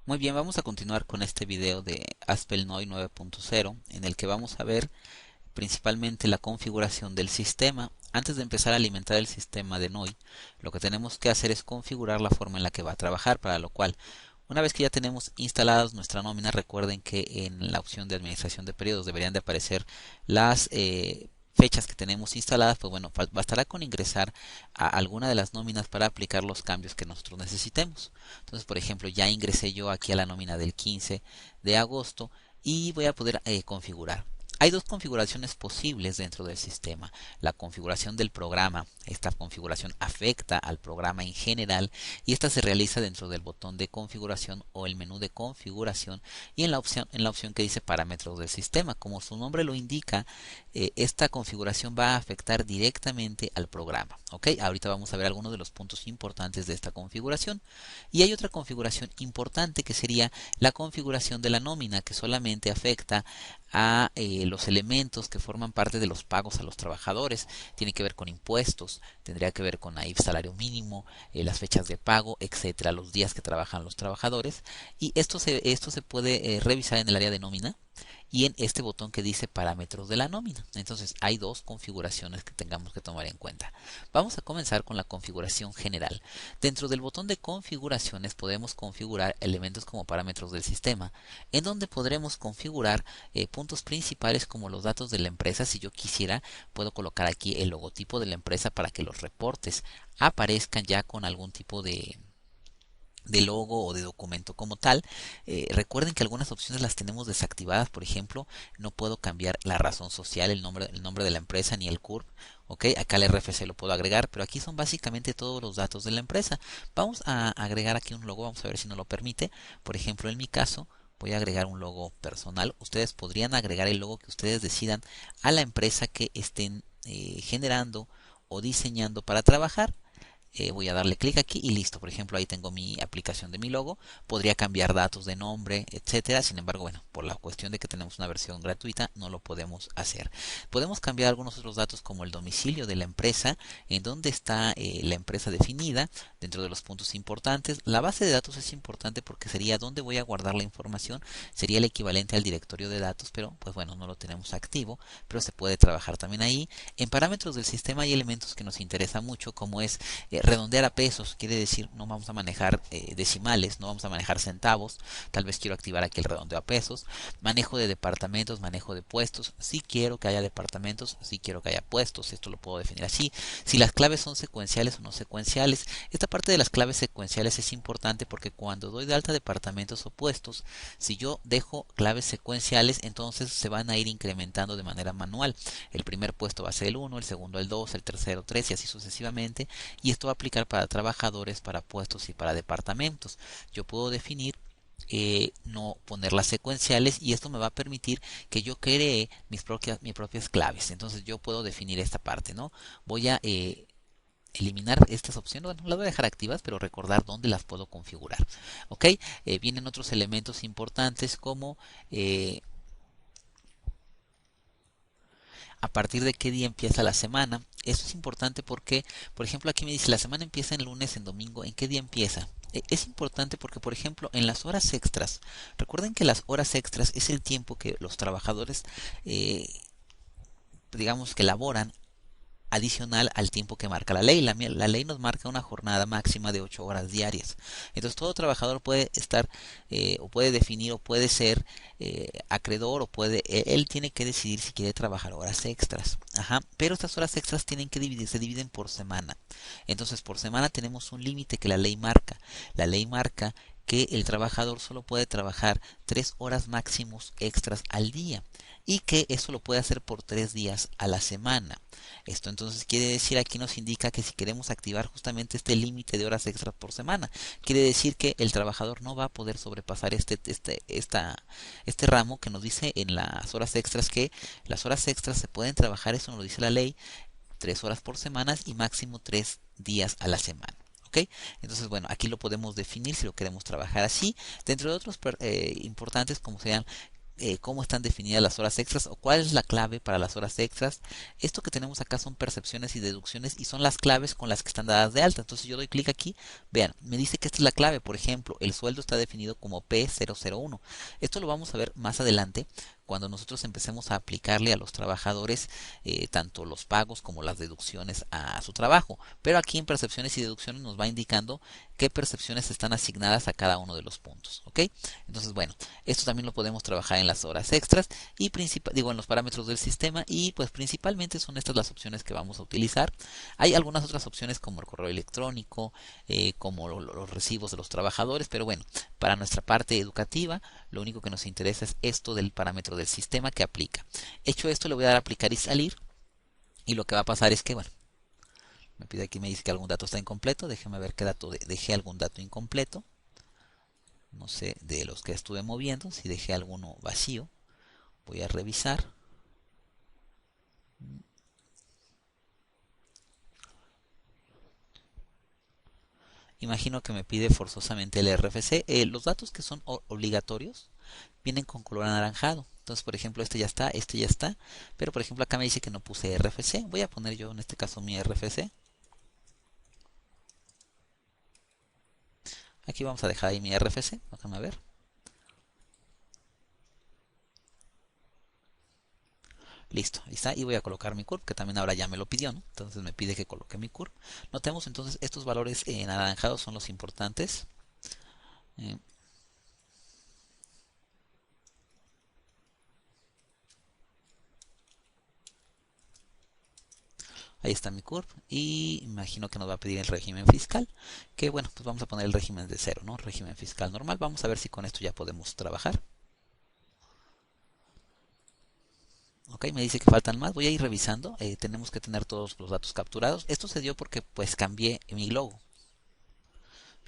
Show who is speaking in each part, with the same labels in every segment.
Speaker 1: Muy bien, vamos a continuar con este video de ASP.NOI 9.0 en el que vamos a ver principalmente la configuración del sistema. Antes de empezar a alimentar el sistema de NOI, lo que tenemos que hacer es configurar la forma en la que va a trabajar, para lo cual, una vez que ya tenemos instaladas nuestra nómina, recuerden que en la opción de administración de periodos deberían de aparecer las fechas que tenemos instaladas. Pues bueno, bastará con ingresar a alguna de las nóminas para aplicar los cambios que nosotros necesitemos. Entonces, por ejemplo, ya ingresé yo aquí a la nómina del 15 de agosto y voy a poder configurar. Hay dos configuraciones posibles dentro del sistema. La configuración del programa. Esta configuración afecta al programa en general y esta se realiza dentro del botón de configuración o el menú de configuración y en la opción que dice parámetros del sistema. Como su nombre lo indica, esta configuración va a afectar directamente al programa. ¿Ok? Ahorita vamos a ver algunos de los puntos importantes de esta configuración. Y hay otra configuración importante que sería la configuración de la nómina, que solamente afecta a los elementos que forman parte de los pagos a los trabajadores. Tiene que ver con impuestos, tendría que ver con AIF, salario mínimo, las fechas de pago, etcétera, los días que trabajan los trabajadores. Y esto se puede revisar en el área de nómina y en este botón que dice parámetros de la nómina. Entonces hay dos configuraciones que tengamos que tomar en cuenta. Vamos a comenzar con la configuración general. Dentro del botón de configuraciones podemos configurar elementos como parámetros del sistema, en donde podremos configurar puntos principales como los datos de la empresa. Si yo quisiera, puedo colocar aquí el logotipo de la empresa para que los reportes aparezcan ya con algún tipo de logo o de documento como tal. Recuerden que algunas opciones las tenemos desactivadas. Por ejemplo, no puedo cambiar la razón social, el nombre de la empresa ni el CURP. Ok, acá el RFC lo puedo agregar, pero aquí son básicamente todos los datos de la empresa. Vamos a agregar aquí un logo, vamos a ver si nos lo permite. Por ejemplo, en mi caso voy a agregar un logo personal. Ustedes podrían agregar el logo que ustedes decidan a la empresa que estén generando o diseñando para trabajar. Voy a darle clic aquí y listo. Por ejemplo, ahí tengo mi aplicación de mi logo. Podría cambiar datos de nombre, etcétera. Sin embargo, bueno, por la cuestión de que tenemos una versión gratuita, no lo podemos hacer. Podemos cambiar algunos otros datos como el domicilio de la empresa, en donde está la empresa definida, dentro de los puntos importantes. La base de datos es importante porque sería donde voy a guardar la información. Sería el equivalente al directorio de datos, pero pues bueno, no lo tenemos activo, pero se puede trabajar también ahí. En parámetros del sistema hay elementos que nos interesan mucho, como es redondear a pesos. Quiere decir, no vamos a manejar decimales, no vamos a manejar centavos. Tal vez quiero activar aquí el redondeo a pesos. Manejo de departamentos, manejo de puestos. Si quiero que haya departamentos, si quiero que haya puestos. Esto lo puedo definir así. Si las claves son secuenciales o no secuenciales. Esta parte de las claves secuenciales es importante porque cuando doy de alta departamentos o puestos, si yo dejo claves secuenciales, entonces se van a ir incrementando de manera manual. El primer puesto va a ser el 1, el segundo el 2, el tercero 3 y así sucesivamente. Y esto va a aplicar para trabajadores, para puestos y para departamentos. Yo puedo definir no ponerlas secuenciales y esto me va a permitir que yo cree mis propias claves. Entonces yo puedo definir esta parte, ¿no? Voy a eliminar estas opciones. Bueno, las voy a dejar activas, pero recordar dónde las puedo configurar. ¿Ok? Vienen otros elementos importantes como a partir de qué día empieza la semana. Esto es importante porque, por ejemplo, aquí me dice la semana empieza en lunes, en domingo. ¿En qué día empieza? Es importante porque, por ejemplo, en las horas extras, recuerden que las horas extras es el tiempo que los trabajadores, eh, digamos que laboran adicional al tiempo que marca la ley. La ley nos marca una jornada máxima de 8 horas diarias. Entonces todo trabajador puede estar o puede definir o puede ser acreedor o él tiene que decidir si quiere trabajar horas extras. Ajá. Pero estas horas extras tienen que se dividen por semana. Entonces por semana tenemos un límite que la ley marca. La ley marca que el trabajador solo puede trabajar 3 horas máximos extras al día y que eso lo puede hacer por 3 días a la semana. Esto entonces quiere decir, aquí nos indica que si queremos activar justamente este límite de horas extras por semana, quiere decir que el trabajador no va a poder sobrepasar este ramo que nos dice en las horas extras, que las horas extras se pueden trabajar, eso nos lo dice la ley, 3 horas por semana y máximo 3 días a la semana. ¿Ok? Entonces, bueno, aquí lo podemos definir si lo queremos trabajar así. Dentro de otros importantes como sean cómo están definidas las horas extras o cuál es la clave para las horas extras. Esto que tenemos acá son percepciones y deducciones y son las claves con las que están dadas de alta. Entonces yo doy clic aquí, vean, me dice que esta es la clave. Por ejemplo, el sueldo está definido como P001. Esto lo vamos a ver más adelante cuando nosotros empecemos a aplicarle a los trabajadores tanto los pagos como las deducciones a su trabajo. Pero aquí en percepciones y deducciones nos va indicando qué percepciones están asignadas a cada uno de los puntos. ¿Ok? Entonces, bueno, esto también lo podemos trabajar en las horas extras y digo en los parámetros del sistema y pues principalmente son estas las opciones que vamos a utilizar. Hay algunas otras opciones como el correo electrónico, como los recibos de los trabajadores, pero bueno, para nuestra parte educativa lo único que nos interesa es esto del parámetro del sistema que aplica. Hecho esto, le voy a dar a aplicar y salir y lo que va a pasar es que, bueno, me pide aquí, me dice que algún dato está incompleto. Déjeme ver qué dato dejé algún dato incompleto. No sé de los que estuve moviendo, si dejé alguno vacío. Voy a revisar. Imagino que me pide forzosamente el RFC. Los datos que son obligatorios vienen con color anaranjado. Entonces, por ejemplo, este ya está. Pero, por ejemplo, acá me dice que no puse RFC. Voy a poner yo en este caso mi RFC. Aquí vamos a dejar ahí mi RFC. Déjame ver. Listo, ahí está. Y voy a colocar mi curve, que también ahora ya me lo pidió, ¿no? Entonces me pide que coloque mi curve. Notemos entonces estos valores en anaranjado son los importantes. Eh, Ahí está mi curve y imagino que nos va a pedir el régimen fiscal, que bueno, pues vamos a poner el régimen de cero, ¿no? Régimen fiscal normal. Vamos a ver si con esto ya podemos trabajar. Ok, me dice que faltan más. Voy a ir revisando. Tenemos que tener todos los datos capturados. Esto se dio porque pues cambié mi logo.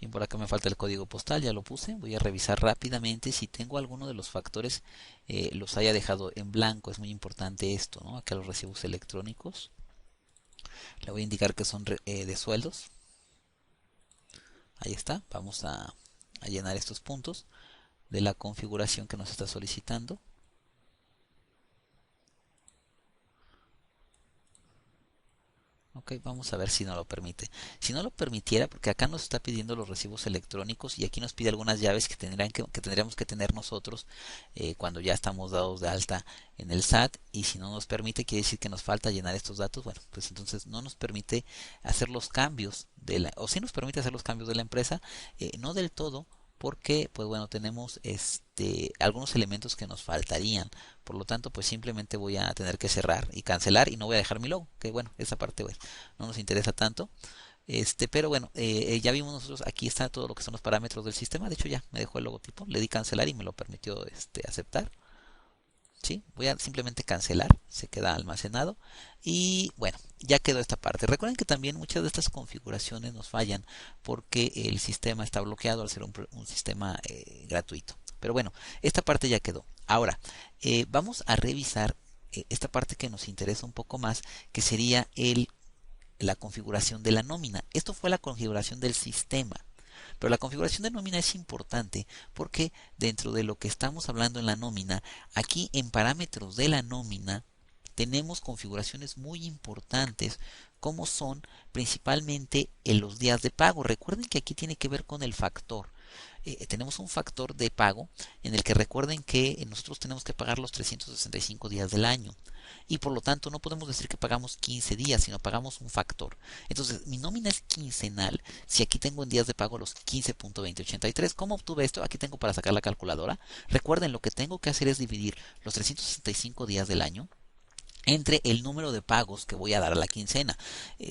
Speaker 1: Bien, por acá me falta el código postal, ya lo puse. Voy a revisar rápidamente si tengo alguno de los factores los haya dejado en blanco. Es muy importante esto, ¿no? Acá los recibos electrónicos. Le voy a indicar que son de sueldos. Ahí está. Vamos a llenar estos puntos de la configuración que nos está solicitando. Ok, vamos a ver si no lo permite. Si no lo permitiera, porque acá nos está pidiendo los recibos electrónicos y aquí nos pide algunas llaves que tendríamos que tener nosotros cuando ya estamos dados de alta en el SAT, y si no nos permite, quiere decir que nos falta llenar estos datos. Bueno, pues entonces no nos permite hacer los cambios o sí nos permite hacer los cambios de la empresa, no del todo, porque pues bueno, tenemos algunos elementos que nos faltarían. Por lo tanto, pues simplemente voy a tener que cerrar y cancelar y no voy a dejar mi logo, que bueno, esa parte bueno, no nos interesa tanto. Pero bueno, ya vimos nosotros, aquí está todo lo que son los parámetros del sistema. De hecho ya me dejó el logotipo, le di cancelar y me lo permitió aceptar. ¿Sí? Voy a simplemente cancelar, se queda almacenado y bueno, ya quedó esta parte. Recuerden que también muchas de estas configuraciones nos fallan porque el sistema está bloqueado al ser un sistema gratuito. Pero bueno, esta parte ya quedó. Ahora, vamos a revisar esta parte que nos interesa un poco más, que sería la configuración de la nómina. Esto fue la configuración del sistema. Pero la configuración de nómina es importante porque dentro de lo que estamos hablando en la nómina, aquí en parámetros de la nómina tenemos configuraciones muy importantes como son principalmente en los días de pago. Recuerden que aquí tiene que ver con el factor. Tenemos un factor de pago en el que recuerden que nosotros tenemos que pagar los 365 días del año y por lo tanto no podemos decir que pagamos 15 días, sino pagamos un factor. Entonces mi nómina es quincenal si aquí tengo en días de pago los 15.2083. ¿Cómo obtuve esto? Aquí tengo para sacar la calculadora. Recuerden, lo que tengo que hacer es dividir los 365 días del año entre el número de pagos que voy a dar a la quincena.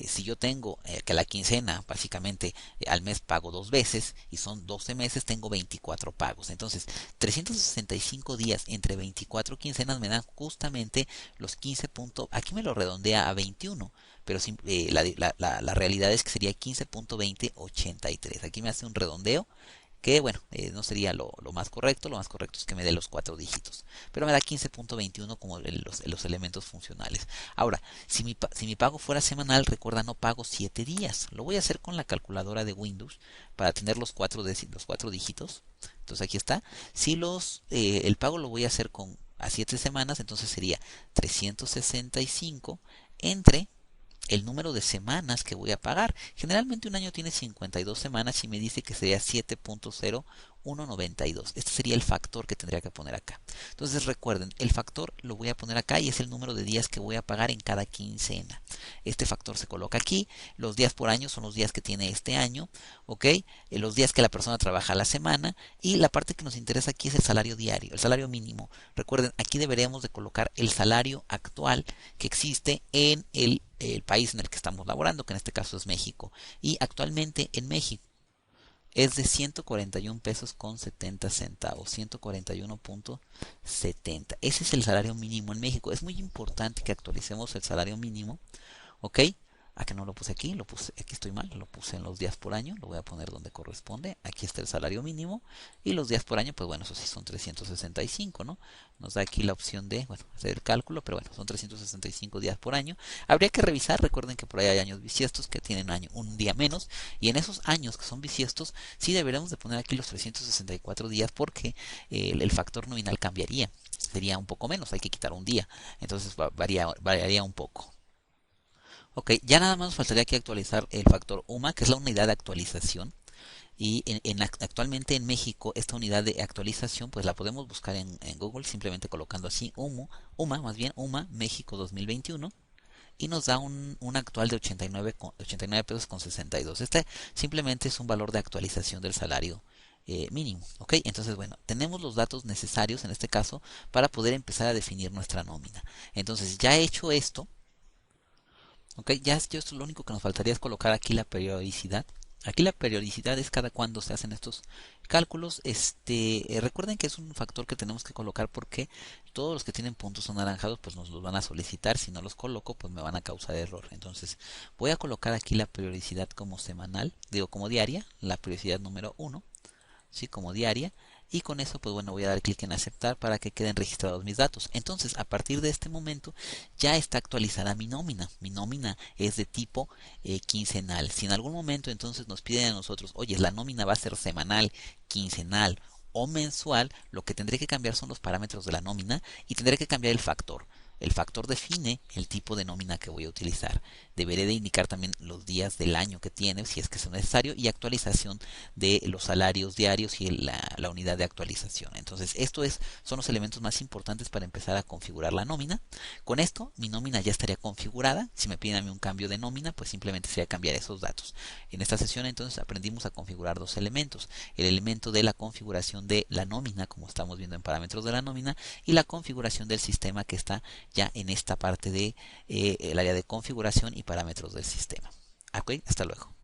Speaker 1: Si yo tengo que la quincena, básicamente al mes pago 2 veces y son 12 meses, tengo 24 pagos. Entonces, 365 días entre 24 quincenas me dan justamente los 15 puntos. Aquí me lo redondea a 21, pero la realidad es que sería 15.2083. Aquí me hace un redondeo que bueno, no sería lo más correcto. Lo más correcto es que me dé los 4 dígitos, pero me da 15.21 como los elementos funcionales. Ahora, si mi pago fuera semanal, recuerda, no pago 7 días. Lo voy a hacer con la calculadora de Windows para tener los 4 dígitos, Entonces aquí está. Si el pago lo voy a hacer a 7 semanas, entonces sería 365 entre el número de semanas que voy a pagar. Generalmente un año tiene 52 semanas y me dice que sería 7.0192. Este sería el factor que tendría que poner acá. Entonces recuerden, el factor lo voy a poner acá y es el número de días que voy a pagar en cada quincena. Este factor se coloca aquí. Los días por año son los días que tiene este año, ¿ok? Los días que la persona trabaja a la semana, y la parte que nos interesa aquí es el salario diario, el salario mínimo. Recuerden, aquí deberíamos de colocar el salario actual que existe en el país en el que estamos laborando, que en este caso es México. Y actualmente en México es de 141 pesos con 70 centavos, 141.70. Ese es el salario mínimo en México. Es muy importante que actualicemos el salario mínimo, ¿ok? ¿A que no lo puse aquí? Lo puse, aquí estoy mal, lo puse en los días por año, lo voy a poner donde corresponde. Aquí está el salario mínimo y los días por año, pues bueno, eso sí son 365, ¿no? Nos da aquí la opción de, bueno, hacer el cálculo, pero bueno, son 365 días por año. Habría que revisar, recuerden que por ahí hay años bisiestos que tienen un día menos, y en esos años que son bisiestos, sí deberíamos de poner aquí los 364 días porque el factor nominal cambiaría, sería un poco menos, hay que quitar un día, entonces variaría un poco. Ok, ya nada más nos faltaría aquí actualizar el factor UMA, que es la unidad de actualización. Y actualmente en México esta unidad de actualización pues la podemos buscar en Google simplemente colocando así UMA, más bien UMA México 2021, y nos da un actual de 89 pesos con 62. Este simplemente es un valor de actualización del salario mínimo. Ok, entonces bueno, tenemos los datos necesarios en este caso para poder empezar a definir nuestra nómina. Entonces ya he hecho esto. Ok, ya esto lo único que nos faltaría es colocar aquí la periodicidad. Aquí la periodicidad es cada cuándo se hacen estos cálculos. Recuerden que es un factor que tenemos que colocar porque todos los que tienen puntos anaranjados pues nos los van a solicitar. Si no los coloco pues me van a causar error. Entonces voy a colocar aquí la periodicidad como semanal, digo como diaria, la periodicidad número 1, ¿sí? Como diaria. Y con eso pues bueno, voy a dar clic en aceptar para que queden registrados mis datos. Entonces a partir de este momento ya está actualizada mi nómina. Mi nómina es de tipo quincenal. Si en algún momento entonces nos piden a nosotros, oye, la nómina va a ser semanal, quincenal o mensual, lo que tendré que cambiar son los parámetros de la nómina y tendré que cambiar el factor. El factor define el tipo de nómina que voy a utilizar. Deberé de indicar también los días del año que tiene, si es que es necesario, y actualización de los salarios diarios y la unidad de actualización. Entonces, son los elementos más importantes para empezar a configurar la nómina. Con esto, mi nómina ya estaría configurada. Si me piden a mí un cambio de nómina, pues simplemente sería cambiar esos datos. En esta sesión, entonces, aprendimos a configurar dos elementos. El elemento de la configuración de la nómina, como estamos viendo en parámetros de la nómina, y la configuración del sistema que está ya en esta parte de el área de configuración y parámetros del sistema. Ok, hasta luego.